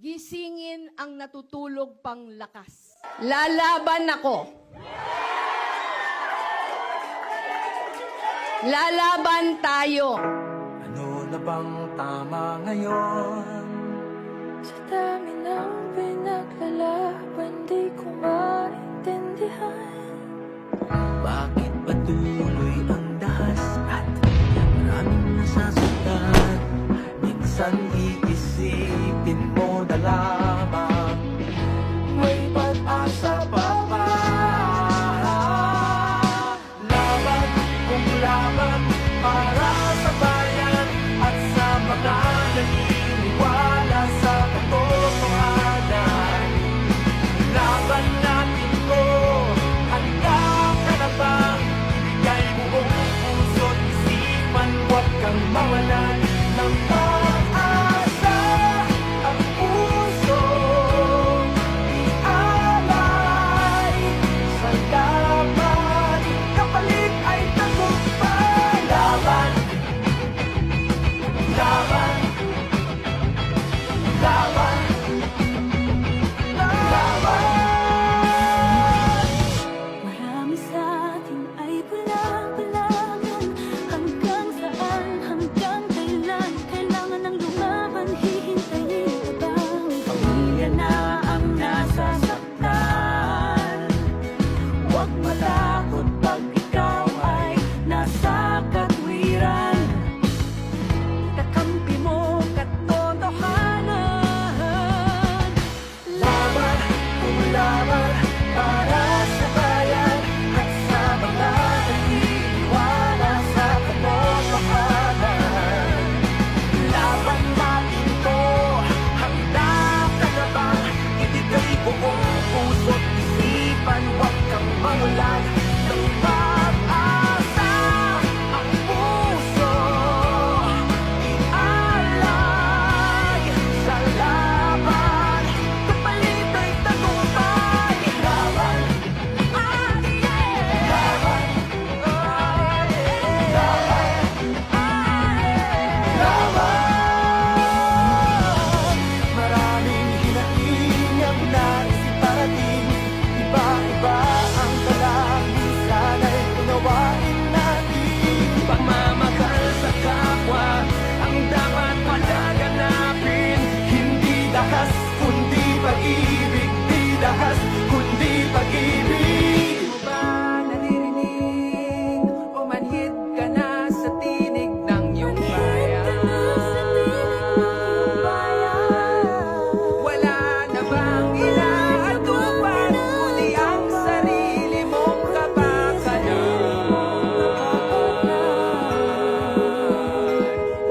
gisingin ang natutulog pang lakas. Lalaban ako. Lalaban tayo. Ano na bang tama ngayon? Sa dami ng pinaglalaban, di ko maintindihan. Bakit patuloy ang dahas at maraming nasasaktan? Minsan iisipin mo na lamang may pag-asa pa ba? Laban kung laban para sa bayan at sa mga naniniwala sa katotohanan. Laban natin to, handa ka na bang ibigay buong puso't isipan? Huwag kang mawalan ng pag-asa. Ang puso ialay sa laban, kapalit ay tagumpay. Laban, laban, laban, laban. Marami sa atin ay bulag-bulagan. Hanggang saan, hanggang kailan? Kailangan ng lumaban, hihintayin ka bang pamilya na ang nasasaktan? Huwag matakot pag ikaw ay nasa katwiran. Kakampi mo katotohanan. Laban kung laban para sa bayan at sa mga naniniwala sa katotohanan. Laban natin to, handa ka na bang ibigay buong puso't isipan? Huwag kang mawalan ng pag-asa. Ang puso ialay sa laban, kapalit ay tagumpay. Laban, laban, laban. Maraming hinaing ang nais iparating. Iba-iba ang dalangin, sana'y unawain natin. Pagmamahal sa kapwa ang dapat palaganapin. Hindi dahas kundi pag-ibig, di dahas kundi pag-ibig. Di mo ba naririnig? Umanhid ka na sa tinig ng iyong bayan. Wala na bang inaatupan kundi ang sarili mong kapakanan?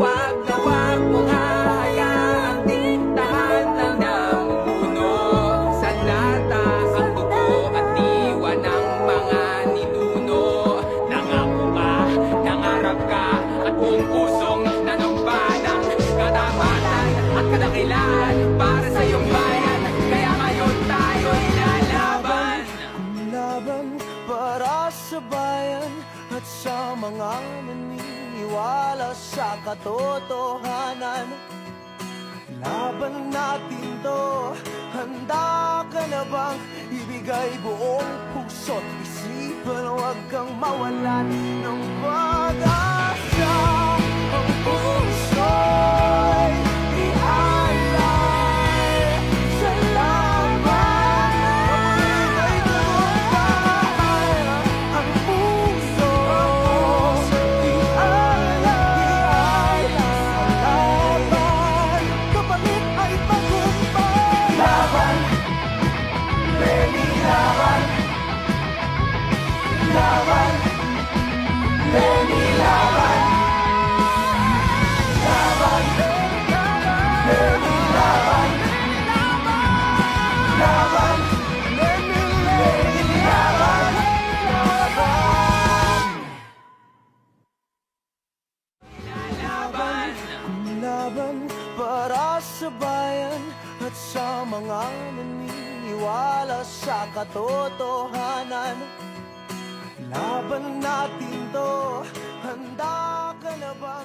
Wag na wag mong hahayaang diktahan ng namumuno sa lata ang dugo at diwa ng mga ninuno. Nangako ka, nangarap ka, at buong pusong nanumpalang katapatan at kadakilaan para sa iyong bayan. Kaya ngayon tayo'y lalaban. Laban para sa bayan at sa mga naniniwala sa katotohanan. Laban natin to, handa ka na bang ibigay buong puso't isipan? Huwag kang mawalan ng pag-asa. Ang puso'y ialay sa laban, kapalit ay tagumpay. Ang puso ialay sa laban, kapalit ay tagumpay. Laban, Lenny, laban. Laban, Lenny, laban. Laban, Lenny, laban. Laban, Lenny, laban. Laban, laban para sa bayan at sa mga naniniwala sa katotohanan. Laban natin to, handa ka na bang